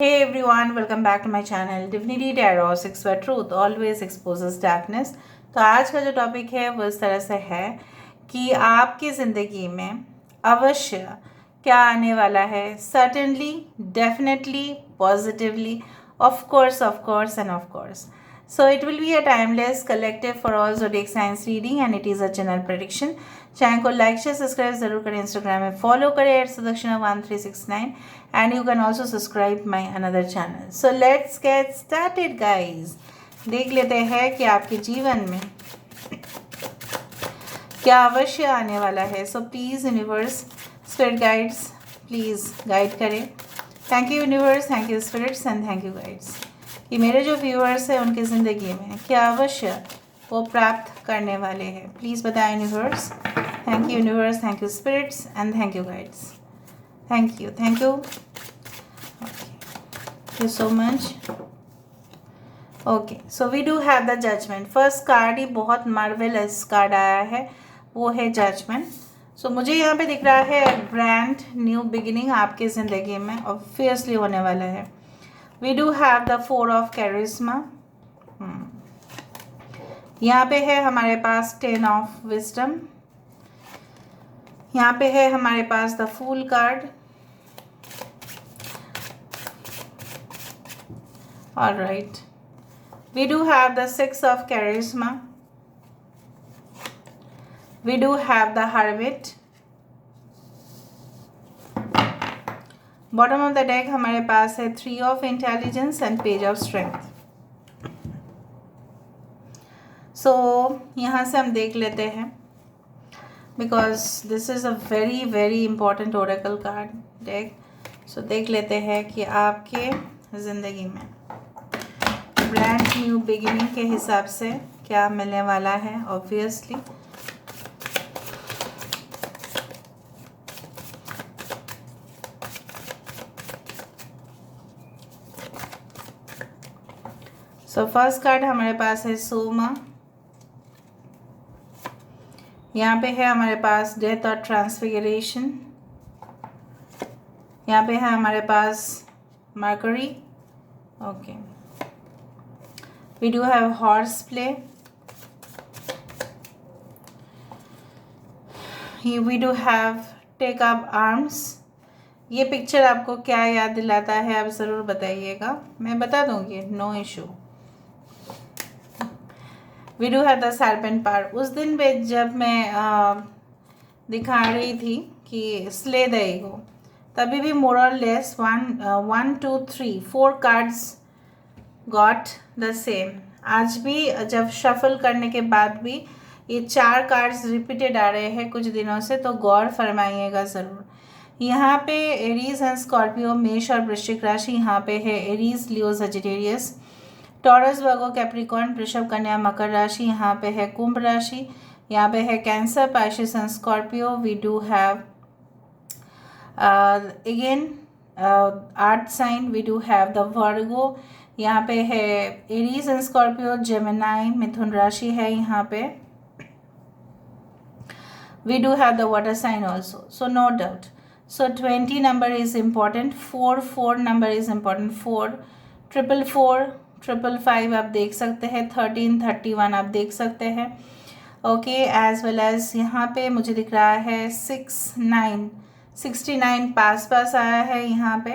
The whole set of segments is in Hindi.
Hey everyone, welcome back to my channel Divinity Tarot 6 where truth always exposes darkness। तो आज का जो टॉपिक है वो इस तरह से है कि आपकी ज़िंदगी में अवश्य क्या आने वाला है। Certainly, definitely, positively, of course end of course. So it will be a timeless collective for all zodiac signs reading and it is a general prediction। Channel को लाइक शेयर सब्सक्राइब जरूर करें, इंस्टाग्राम में फॉलो करें @sudakshinah1369 and you can also subscribe my another channel। So let's get started guys। देख लेते हैं कि आपके जीवन में क्या अवश्य आने वाला है। So please universe, spirit guides please guide करें। Thank you universe, thank you spirits and thank you guides कि मेरे जो व्यूअर्स हैं उनकी ज़िंदगी में क्या अवश्य वो प्राप्त करने वाले हैं। प्लीज़ बताएं universe. Thank you universe, thank you spirits and thank you guides. Thank you thank you so much. Okay, so we do have the judgment. First card ही बहुत मार्वेलस कार्ड आया है, वो है जजमेंट। सो मुझे यहाँ पे दिख रहा है ब्रांड न्यू बिगिनिंग आपके ज़िंदगी में ऑब्वियसली होने वाला है। We do have the 4 of charisma. यहाँ पे है हमारे पास 10 ऑफ विजडम। यहाँ पे है हमारे पास the fool card. Alright, we do have the 6 of charisma. We do have the hermit. Bottom of the deck हमारे पास है 3 of intelligence and page of strength. So यहाँ से हम देख लेते हैं because this is a very very important oracle card deck. So देख लेते हैं कि आपके ज़िंदगी में ब्रांड न्यू बिगिनिंग के हिसाब से क्या मिलने वाला है। ऑब्वियसली सो फर्स्ट कार्ड हमारे पास है सोमा। यहाँ पे है हमारे पास डेथ और ट्रांसफिगरेशन। यहाँ पे है हमारे पास Mercury. Okay, we do have horse play. We do have take up arms. ये पिक्चर आपको क्या याद दिलाता है आप ज़रूर बताइएगा, मैं बता दूंगी, no issue. We do have the serpent par. उस दिन पे जब मैं दिखा रही थी कि स्ले द ईगो, तभी भी मोर और less 1 2 3 4 cards got the same. आज भी जब शफल करने के बाद भी ये 4 कार्ड्स रिपीटेड आ रहे हैं कुछ दिनों से, तो गौर फरमाइएगा ज़रूर। यहाँ पे एरीज एंड स्कॉर्पियो, मेष और वृश्चिक राशि। यहाँ पे है एरीज, लियो, सजिटेरियस, टॉरस, वर्गो, कैप्रिकॉर्न, वृषभ, कन्या, मकर राशि। यहाँ पे है कुंभ राशि। यहाँ पे है cancer, Pisces and Scorpio. We do have again earth sign. We do have the Virgo. यहाँ पे है एरीज एंड स्कॉर्पियो, जेमिनाई, मिथुन राशि है यहाँ पे। We do have the water sign also, so no doubt. So 20 number is important, 4 number is important, 4 4 4 5 आप देख सकते हैं, 13 31 आप देख सकते हैं। ओके, एज वेल एज यहाँ पे मुझे दिख रहा है 6 9 69 पास आया है यहाँ पे।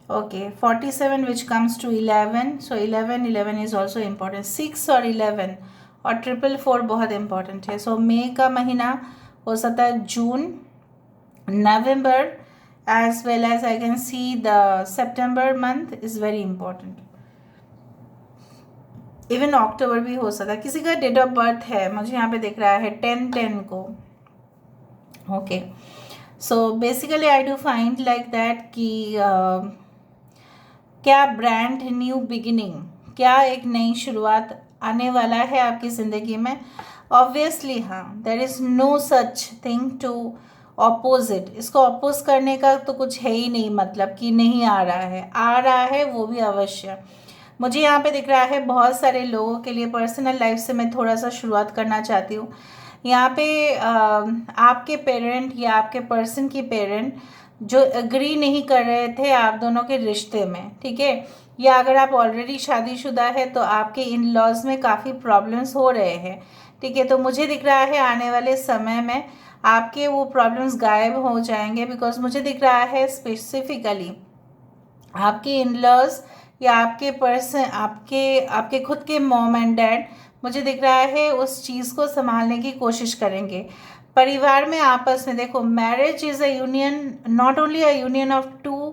Okay, 47 which comes to 11। So 11 is also important. 6 और 11 और 4 बहुत इम्पॉर्टेंट है। सो मई का महीना हो सकता है, June, November, as well as I can see the September month is very important. Even October भी हो सकता है। किसी का डेट ऑफ बर्थ है, मुझे यहाँ पे दिख रहा है 10 को। Okay, so basically I do find like that कि क्या ब्रांड न्यू बिगिनिंग, क्या एक नई शुरुआत आने वाला है आपकी ज़िंदगी में। ऑब्वियसली हाँ, there is no such thing to opposite. इसको अपोज करने का तो कुछ है ही नहीं, मतलब कि नहीं आ रहा है वो भी अवश्य। मुझे यहाँ पे दिख रहा है बहुत सारे लोगों के लिए पर्सनल लाइफ से मैं थोड़ा सा शुरुआत करना चाहती हूँ। यहाँ पे आपके पेरेंट या आपके पर्सन की पेरेंट जो एग्री नहीं कर रहे थे आप दोनों के रिश्ते में, ठीक है। या अगर आप ऑलरेडी शादीशुदा है तो आपके इन लॉज में काफ़ी प्रॉब्लम्स हो रहे हैं, ठीक है। तो मुझे दिख रहा है आने वाले समय में आपके वो प्रॉब्लम्स गायब हो जाएंगे, बिकॉज मुझे दिख रहा है स्पेसिफिकली आपके इन लॉज या आपके पर्सन, आपके आपके खुद के मॉम एंड डैड, मुझे दिख रहा है उस चीज़ को संभालने की कोशिश करेंगे। परिवार में आपस में देखो, marriage is a union, not only a union of two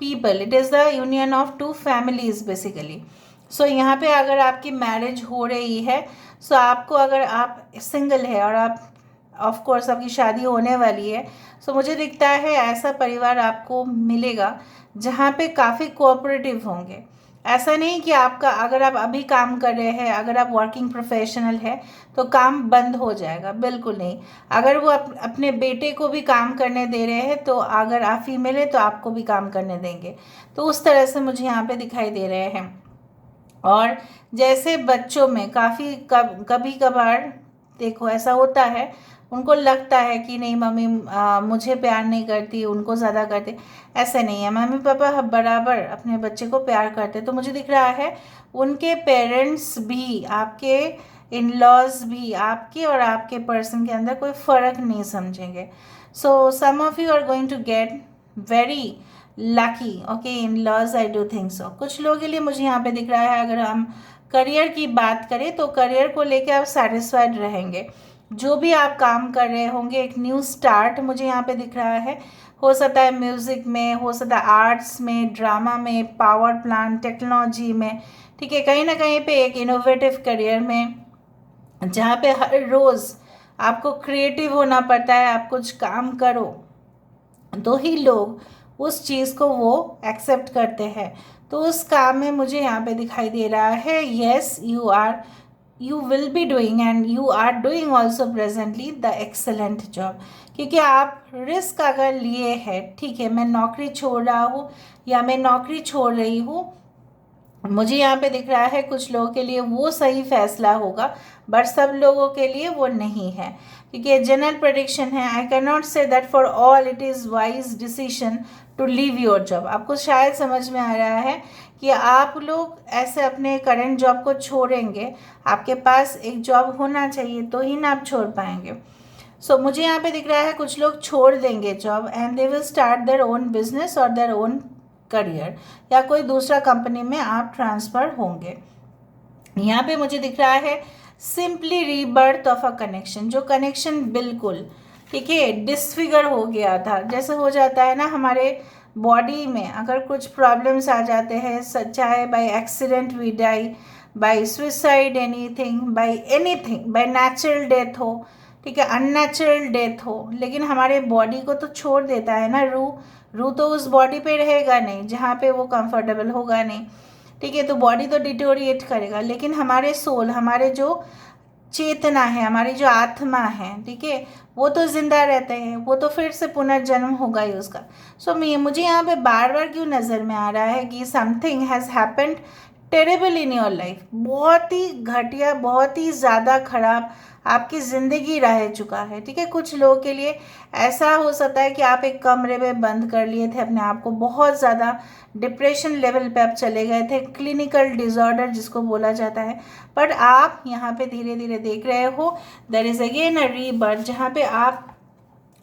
people, it is the union of two families basically. So यहाँ पे अगर आपकी मैरिज हो रही है, सो आपको, अगर आप सिंगल है और आप ऑफ कोर्स आपकी शादी होने वाली है, सो मुझे दिखता है ऐसा परिवार आपको मिलेगा जहाँ पे काफ़ी कोऑपरेटिव होंगे। ऐसा नहीं कि आपका, अगर आप अभी काम कर रहे हैं, अगर आप वर्किंग प्रोफेशनल है तो काम बंद हो जाएगा, बिल्कुल नहीं। अगर वो अपने बेटे को भी काम करने दे रहे हैं तो अगर आप फीमेल है तो आपको भी काम करने देंगे। तो उस तरह से मुझे यहाँ पे दिखाई दे रहे हैं। और जैसे बच्चों में काफ़ी कभी कभार देखो ऐसा होता है, उनको लगता है कि नहीं मम्मी मुझे प्यार नहीं करती, उनको ज़्यादा करते। ऐसे नहीं है, मम्मी पापा बराबर अपने बच्चे को प्यार करते। तो मुझे दिख रहा है उनके पेरेंट्स भी, आपके इन लॉज भी आपके और आपके पर्सन के अंदर कोई फ़र्क नहीं समझेंगे। So some of you are going to get very lucky, okay, in laws, I do think so. कुछ लोगों के लिए मुझे यहाँ पे दिख रहा है, अगर हम करियर की बात करें तो करियर को लेके आप सेटिस्फाइड रहेंगे। जो भी आप काम कर रहे होंगे, एक न्यू स्टार्ट मुझे यहाँ पे दिख रहा है। हो सकता है म्यूज़िक में, हो सकता है आर्ट्स में, ड्रामा में, पावर प्लांट, टेक्नोलॉजी में, ठीक है, कहीं ना कहीं पे एक इनोवेटिव करियर में, जहाँ पे हर रोज़ आपको क्रिएटिव होना पड़ता है। आप कुछ काम करो तो ही लोग उस चीज़ को वो एक्सेप्ट करते हैं। तो उस काम में मुझे यहाँ पे दिखाई दे रहा है, yes you will be doing and you are doing also presently the excellent job. क्योंकि आप रिस्क अगर लिए हैं, ठीक है, मैं नौकरी छोड़ रहा हूँ या मैं नौकरी छोड़ रही हूँ, मुझे यहाँ पे दिख रहा है कुछ लोगों के लिए वो सही फैसला होगा, बट सब लोगों के लिए वो नहीं है। क्योंकि जनरल प्रेडिक्शन है, I can not say that for all it is wise decision to leave your job. आपको शायद समझ में आ रहा है कि आप लोग ऐसे अपने करंट जॉब को छोड़ेंगे, आपके पास एक जॉब होना चाहिए तो ही ना आप छोड़ पाएंगे। सो मुझे यहाँ पे दिख रहा है कुछ लोग छोड़ देंगे job and they will start their own business और देयर ओन करियर, या कोई दूसरा कंपनी में आप ट्रांसफ़र होंगे। यहाँ पे मुझे दिख रहा है simply rebirth of a connection, जो कनेक्शन बिल्कुल, ठीक है, डिसफिगर हो गया था। जैसे हो जाता है ना हमारे बॉडी में, अगर कुछ प्रॉब्लम्स आ जाते हैं, चाहे by accident we die, by suicide, anything, by natural death हो, ठीक है, अननेचुरल डेथ हो, लेकिन हमारे बॉडी को तो छोड़ देता है ना। रूह तो उस बॉडी पे रहेगा नहीं जहाँ पे वो कंफर्टेबल होगा नहीं, ठीक है। तो बॉडी तो डिटोरिएट करेगा, लेकिन हमारे सोल, हमारे जो चेतना है, हमारी जो आत्मा है, ठीक है, वो तो जिंदा रहते हैं, वो तो फिर से पुनर्जन्म होगा ही उसका। सो मुझे यहाँ पे बार बार क्यों नज़र में आ रहा है कि something has happened terrible in your life, बहुत ही घटिया, बहुत ही ज़्यादा खराब आपकी ज़िंदगी रह चुका है, ठीक है। कुछ लोगों के लिए ऐसा हो सकता है कि आप एक कमरे में बंद कर लिए थे अपने आप को, बहुत ज़्यादा डिप्रेशन लेवल पे आप चले गए थे, क्लिनिकल डिसऑर्डर जिसको बोला जाता है। बट आप यहाँ पे धीरे धीरे देख रहे हो there is again a rebirth, जहाँ पे आप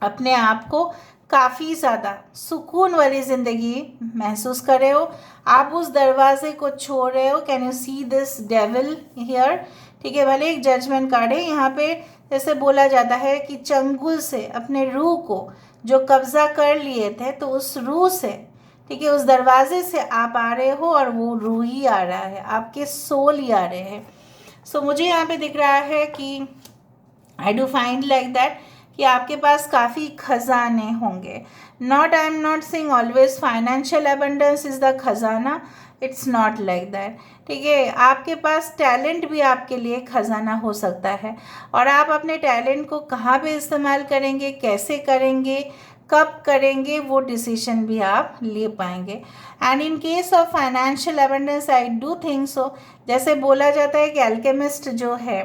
अपने आप को काफ़ी ज़्यादा सुकून वाली ज़िंदगी महसूस कर रहे हो। आप उस दरवाजे को छोड़ रहे हो। Can you see this devil here, ठीक है। भले एक जजमेंट कार्ड है यहाँ पे, जैसे बोला जाता है कि चंगुल से अपने रूह को जो कब्जा कर लिए थे, तो उस रूह से, ठीक है, उस दरवाजे से आप आ रहे हो और वो रूह ही आ रहा है, आपके सोल ही आ रहे हैं। सो मुझे यहाँ पे दिख रहा है कि आई डू फाइंड लाइक दैट कि आपके पास काफ़ी खजाने होंगे। I am not saying always financial abundance is the खजाना, इट्स नॉट लाइक दैट, ठीक है। आपके पास टैलेंट भी आपके लिए खजाना हो सकता है, और आप अपने टैलेंट को कहाँ पे इस्तेमाल करेंगे, कैसे करेंगे, कब करेंगे, वो डिसीजन भी आप ले पाएंगे। And in case of financial abundance I do think सो, जैसे बोला जाता है कि अल्केमिस्ट जो है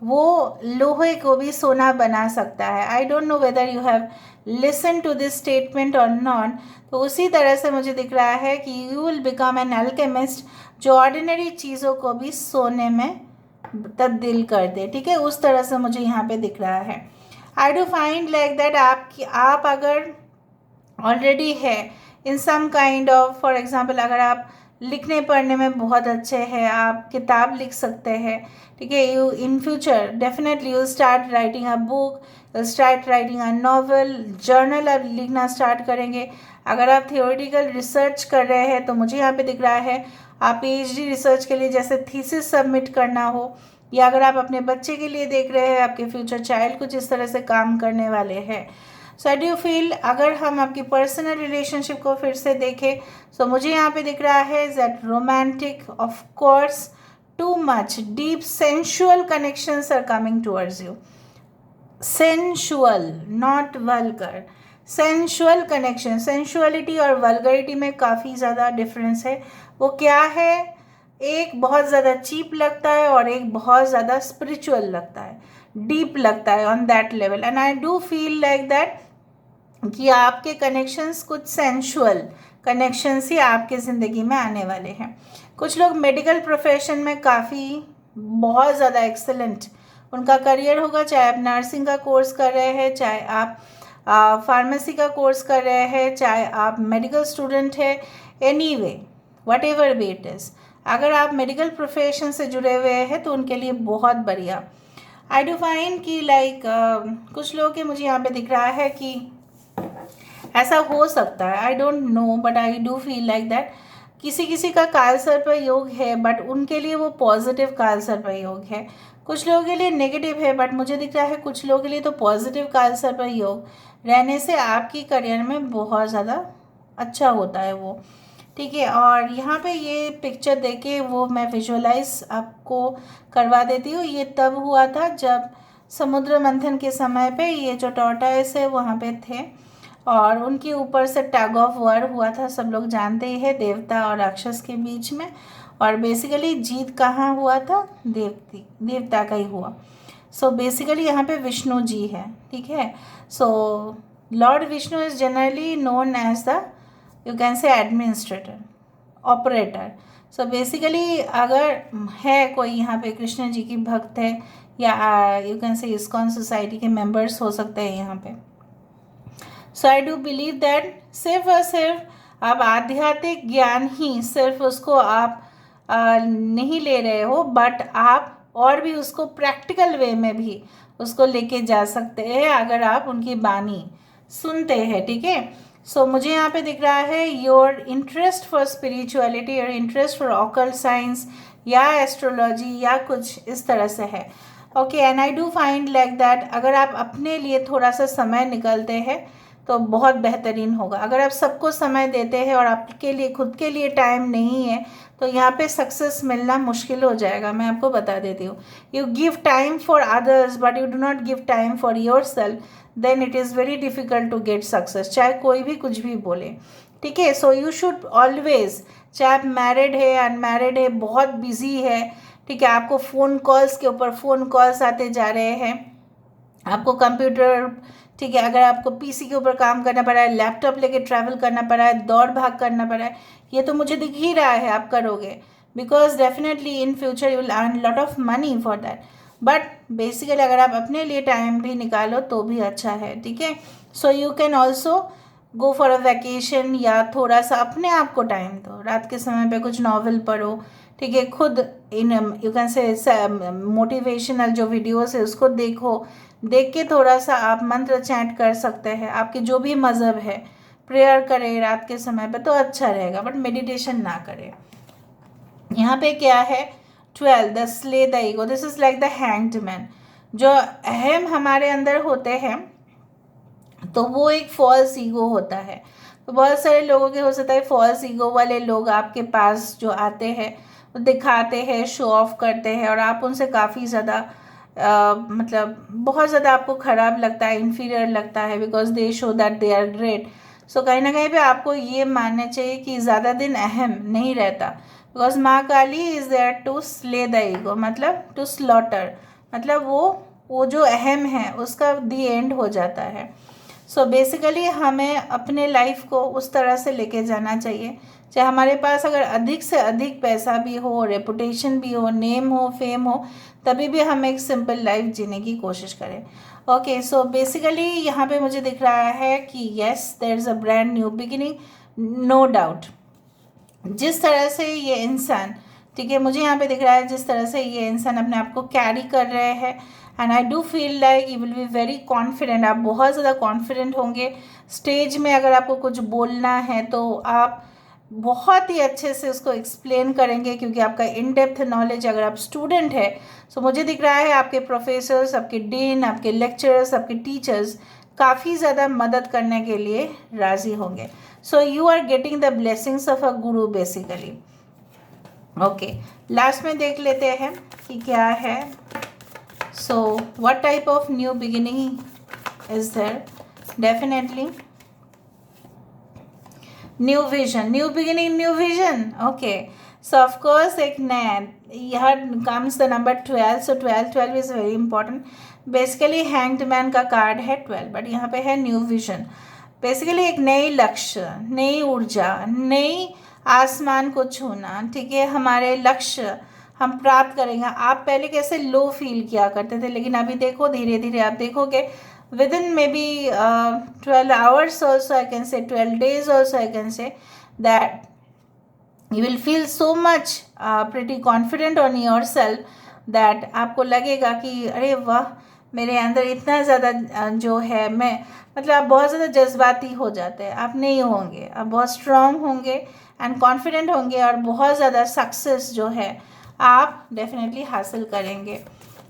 वो लोहे को भी सोना बना सकता है। I don't know whether you have listen to this statement और नॉट। तो उसी तरह से मुझे दिख रहा है कि you will become an alchemist, जो ऑर्डिनरी चीज़ों को भी सोने में तब्दील कर दे। ठीक है, उस तरह से मुझे यहाँ पे दिख रहा है। I do find like that आप अगर ऑलरेडी है in some kind of, for example अगर आप लिखने पढ़ने में बहुत अच्छे हैं, आप किताब लिख सकते हैं। ठीक है, you in future definitely you start writing a book, you start writing a novel, journal आप लिखना स्टार्ट करेंगे। अगर आप थियोरेटिकल रिसर्च कर रहे हैं तो मुझे यहाँ पे दिख रहा है आप PhD रिसर्च के लिए जैसे थीसिस सबमिट करना हो, या अगर आप अपने बच्चे के लिए देख रहे हैं, आपके फ्यूचर चाइल्ड कुछ इस तरह से काम करने वाले हैं। सो आई डू फील अगर हम आपकी पर्सनल रिलेशनशिप को फिर से देखें, सो मुझे यहाँ पे दिख रहा है that romantic, of course too much deep sensual connections are coming towards you. Sensual, not vulgar, sensual connection. Sensuality और वल्गरिटी में काफ़ी ज़्यादा डिफरेंस है। वो क्या है, एक बहुत ज़्यादा चीप लगता है और एक बहुत ज़्यादा स्पिरिचुअल लगता है, डीप लगता है on that level. And I do feel like that कि आपके कनेक्शंस कुछ सेंशुअल कनेक्शंस ही आपके ज़िंदगी में आने वाले हैं। कुछ लोग मेडिकल प्रोफेशन में काफ़ी बहुत ज़्यादा एक्सेलेंट उनका करियर होगा, चाहे आप नर्सिंग का कोर्स कर रहे हैं, चाहे आप फार्मेसी का कोर्स कर रहे हैं, चाहे आप मेडिकल स्टूडेंट है, anyway what ever be it is. अगर आप मेडिकल प्रोफेशन से जुड़े हुए हैं तो उनके लिए बहुत बढ़िया। आई डू फाइंड कि लाइक कुछ लोगों के मुझे यहाँ पे दिख रहा है कि ऐसा हो सकता है, I don't no but I do feel like that किसी किसी का काल सर्प योग है, बट उनके लिए वो पॉजिटिव काल सर्प योग है। कुछ लोगों के लिए नेगेटिव है, बट मुझे दिख रहा है कुछ लोगों के लिए तो पॉजिटिव काल सर्प योग रहने से आपकी करियर में बहुत ज़्यादा अच्छा होता है वो। ठीक है, और यहाँ पे ये पिक्चर देके वो मैं विजुअलाइज आपको करवा देती हूँ। ये तब हुआ था जब समुद्र मंथन के समय पे ये जो टॉर्टोइस है वहाँ पे थे और उनके ऊपर से टग ऑफ वॉर हुआ था। सब लोग जानते ही है, देवता और राक्षस के बीच में। और बेसिकली जीत कहाँ हुआ था, देवता का ही हुआ। सो बेसिकली यहाँ पे विष्णु जी है। ठीक है, so lord Vishnu is generally known as the, you can say, administrator, operator. So basically अगर है कोई यहाँ पे कृष्ण जी की भक्त है, या यू कैन से इस्कॉन सोसाइटी के मेंबर्स हो सकते हैं यहाँ पे। सो आई डू बिलीव दैट सिर्फ और सिर्फ आप आध्यात्मिक ज्ञान ही सिर्फ उसको आप नहीं ले रहे हो, बट आप और भी उसको प्रैक्टिकल वे में भी उसको लेके जा सकते हैं अगर आप उनकी बानी सुनते हैं। ठीक है, सो मुझे यहाँ पे दिख रहा है योर इंटरेस्ट फॉर स्पिरिचुअलिटी और इंटरेस्ट फॉर ऑकल्ट साइंस या एस्ट्रोलॉजी या कुछ इस तरह से है। Okay, and I do find like that अगर आप अपने लिए थोड़ा सा समय निकलते हैं तो बहुत बेहतरीन होगा। अगर आप सबको समय देते हैं और आपके लिए खुद के लिए टाइम नहीं है तो यहाँ पे सक्सेस मिलना मुश्किल हो जाएगा। मैं आपको बता देती हूँ, you give time for others but you do not give time for yourself, then it is very difficult to get success, चाहे कोई भी कुछ भी बोले। ठीक है, सो यू शुड ऑलवेज, चाहे आप मैरिड है, अनमैरिड है, बहुत बिजी है, ठीक है, आपको फ़ोन कॉल्स के ऊपर फ़ोन कॉल्स आते जा रहे हैं, आपको कंप्यूटर, ठीक है, अगर आपको पीसी के ऊपर काम करना पड़ा है, लैपटॉप लेके ट्रैवल करना पड़ा है, दौड़ भाग करना पड़ा है, ये तो मुझे दिख ही रहा है आप करोगे, because definitely in future you will earn lot of money for that. But basically अगर आप अपने लिए टाइम भी निकालो तो भी अच्छा है। ठीक है, so you can also go for a vacation या थोड़ा सा अपने आप को टाइम दो, रात के समय पे कुछ नॉवल पढ़ो। ठीक है, खुद इन यू कैन से मोटिवेशनल जो वीडियोस है उसको देखो, देख के थोड़ा सा आप मंत्र चैंट कर सकते हैं, आपके जो भी मज़हब है, प्रेयर करें रात के समय पे तो अच्छा रहेगा, बट मेडिटेशन ना करें। यहाँ पे क्या है, 12 the slay the ego, this is like the hanged man. जो अहम हमारे अंदर होते हैं तो वो एक फॉल्स ईगो होता है। तो बहुत सारे लोगों के हो सकता है फॉल्स ईगो वाले लोग आपके पास जो आते हैं वो दिखाते हैं, शो ऑफ करते हैं और आप उनसे काफ़ी ज़्यादा मतलब बहुत ज़्यादा आपको ख़राब लगता है, इन्फीरियर लगता है, because they show that they are great. So कहीं ना कहीं पे आपको ये मानना चाहिए कि ज़्यादा दिन अहम नहीं रहता, because Maa Kali is there to slay the ego, मतलब टू स्लॉटर, मतलब वो जो अहम है उसका दी एंड हो जाता है। सो बेसिकली हमें अपने लाइफ को उस तरह से लेके जाना चाहिए, चाहे हमारे पास अगर अधिक से अधिक पैसा भी हो, रेपुटेशन भी हो, नेम हो, फेम हो, तभी भी हम एक सिंपल लाइफ जीने की कोशिश करें। ओके, सो बेसिकली यहाँ पे मुझे दिख रहा है कि yes there is a brand new beginning, no doubt. जिस तरह से ये इंसान, ठीक है, मुझे यहाँ पे दिख रहा है जिस तरह से ये इंसान अपने आप को कैरी कर रहे हैं, and I do feel like you will be very confident. आप बहुत ज़्यादा कॉन्फिडेंट होंगे स्टेज में। अगर आपको कुछ बोलना है तो आप बहुत ही अच्छे से उसको एक्सप्लेन करेंगे, क्योंकि आपका इन डेप्थ नॉलेज, अगर आप स्टूडेंट है तो मुझे दिख रहा है आपके प्रोफेसर्स, आपके डीन, आपके लेक्चरर्स, आपके टीचर्स काफ़ी ज़्यादा मदद करने के लिए राज़ी होंगे। So you are getting the blessings of a guru basically. Okay, last में देख लेते हैं कि क्या है। So what type of new beginning is there? Definitely new vision, new beginning, new vision. Okay, so of course एक नया, यहाँ comes the number 12, so 12 is very important. Basically hanged man का कार्ड है 12, बट यहाँ पे है न्यू विजन। बेसिकली एक नई लक्ष्य, नई ऊर्जा, नई आसमान को छूना, ठीक है, हमारे लक्ष्य हम प्राप्त करेंगे। आप पहले कैसे लो फील किया करते थे, लेकिन अभी देखो धीरे धीरे आप देखोगे within maybe 12 hours also, I can say 12 days also, I can say that you will feel so much pretty confident on yourself that आपको लगेगा कि अरे वाह, मेरे अंदर इतना ज़्यादा जो है, मैं मतलब आप बहुत ज़्यादा जज्बाती हो जाते हैं। आप नहीं होंगे, आप बहुत स्ट्रांग होंगे एंड कॉन्फिडेंट होंगे, और बहुत ज़्यादा सक्सेस जो है आप डेफिनेटली हासिल करेंगे।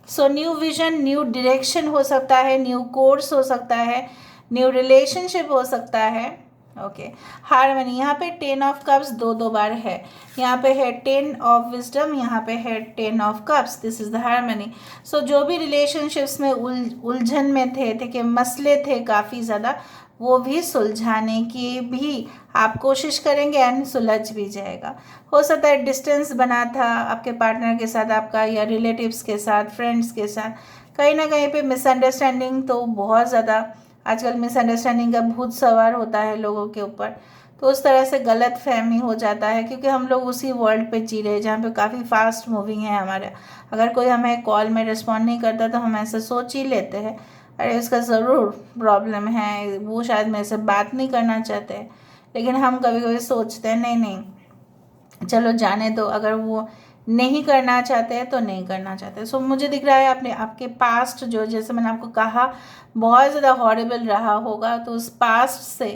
So new vision, new direction हो सकता है, न्यू कोर्स हो सकता है, न्यू रिलेशनशिप हो सकता है। ओके, हारमनी, यहाँ पे 10 ऑफ कप्स दो बार है, यहाँ पे है 10 ऑफ विजडम, यहाँ पे है 10 of cups, this is the harmony. So जो भी रिलेशनशिप्स में उलझन में थे, ठीक है, मसले थे काफ़ी ज़्यादा, वो भी सुलझाने की भी आप कोशिश करेंगे एंड सुलझ भी जाएगा। हो सकता है डिस्टेंस बना था आपके पार्टनर के साथ आपका, या रिलेटिव्स के साथ, फ्रेंड्स के साथ, कहीं ना कहीं पे मिसअंडरस्टैंडिंग, तो बहुत ज़्यादा आजकल मिसअंडरस्टैंडिंग का भूत सवार होता है लोगों के ऊपर, तो उस तरह से गलत फहमी हो जाता है, क्योंकि हम लोग उसी वर्ल्ड पे जी रहे हैं जहाँ पे काफ़ी फास्ट मूविंग है हमारा। अगर कोई हमें कॉल में रिस्पॉन्ड नहीं करता तो हम ऐसा सोच ही लेते हैं, अरे उसका ज़रूर प्रॉब्लम है, वो शायद मेरे से बात नहीं करना चाहते हैं। लेकिन हम कभी कभी सोचते हैं नहीं नहीं चलो जाने दो, अगर वो नहीं करना चाहते हैं तो नहीं करना चाहते। सो मुझे दिख रहा है अपने आपके पास्ट जो, जैसे मैंने आपको कहा, बहुत ज़्यादा हॉरिबल रहा होगा, तो उस पास्ट से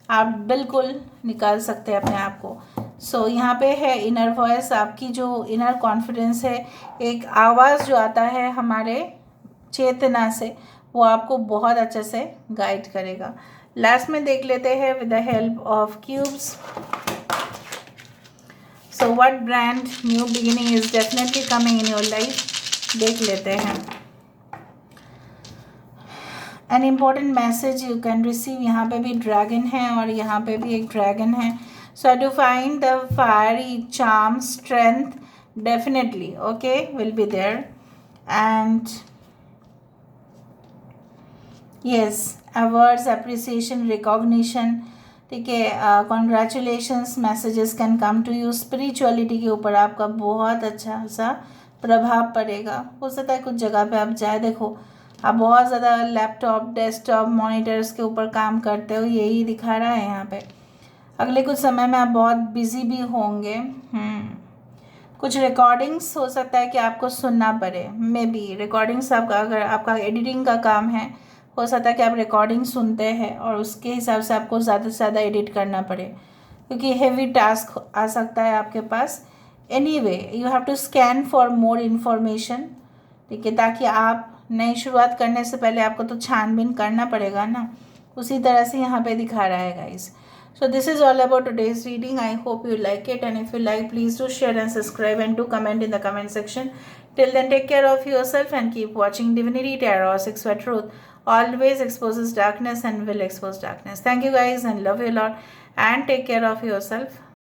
आप बिल्कुल निकाल सकते हैं अपने आप को। सो यहाँ पे है इनर वॉइस, आपकी जो इनर कॉन्फिडेंस है, एक आवाज़ जो आता है हमारे चेतना से, वो आपको बहुत अच्छे से गाइड करेगा। लास्ट में देख लेते हैं with the help of cubes. So what brand new beginning is definitely coming in your life, देख लेते हैं। An important message you can receive, यहाँ पे भी ड्रैगन है और यहाँ पे भी एक ड्रैगन है। So to find the fiery charm strength definitely okay will be there, and yes awards, appreciation, recognition, ठीक है, congratulations messages can come to you. Spirituality के ऊपर आपका बहुत अच्छा सा प्रभाव पड़ेगा। हो सकता है कुछ जगह पे आप जाए, देखो आप बहुत ज़्यादा लैपटॉप, डेस्कटॉप, मॉनिटर्स के ऊपर काम करते हो, यही दिखा रहा है यहाँ पे। अगले कुछ समय में आप बहुत बिजी भी होंगे। कुछ रिकॉर्डिंग्स हो सकता है कि आपको सुनना पड़े, मे बी रिकॉर्डिंग्स आपका, अगर आपका एडिटिंग का काम है, हो सकता है कि आप रिकॉर्डिंग सुनते हैं और उसके हिसाब से आपको ज़्यादा से ज़्यादा एडिट करना पड़े, क्योंकि हेवी टास्क आ सकता है आपके पास। Anyway you have to scan for more information, ठीक है, ताकि आप नई शुरुआत करने से पहले आपको तो छानबीन करना पड़ेगा ना, उसी तरह से यहाँ पे दिखा रहा है guys. So this is all about today's reading. I hope you like it, and if you like, please do share and subscribe and do comment in the comment section. Till then, take care of yourself and keep watching Divinity Tarot 6 for Truth. Always exposes darkness and will expose darkness. Thank you guys and love you a lot, and take care of yourself.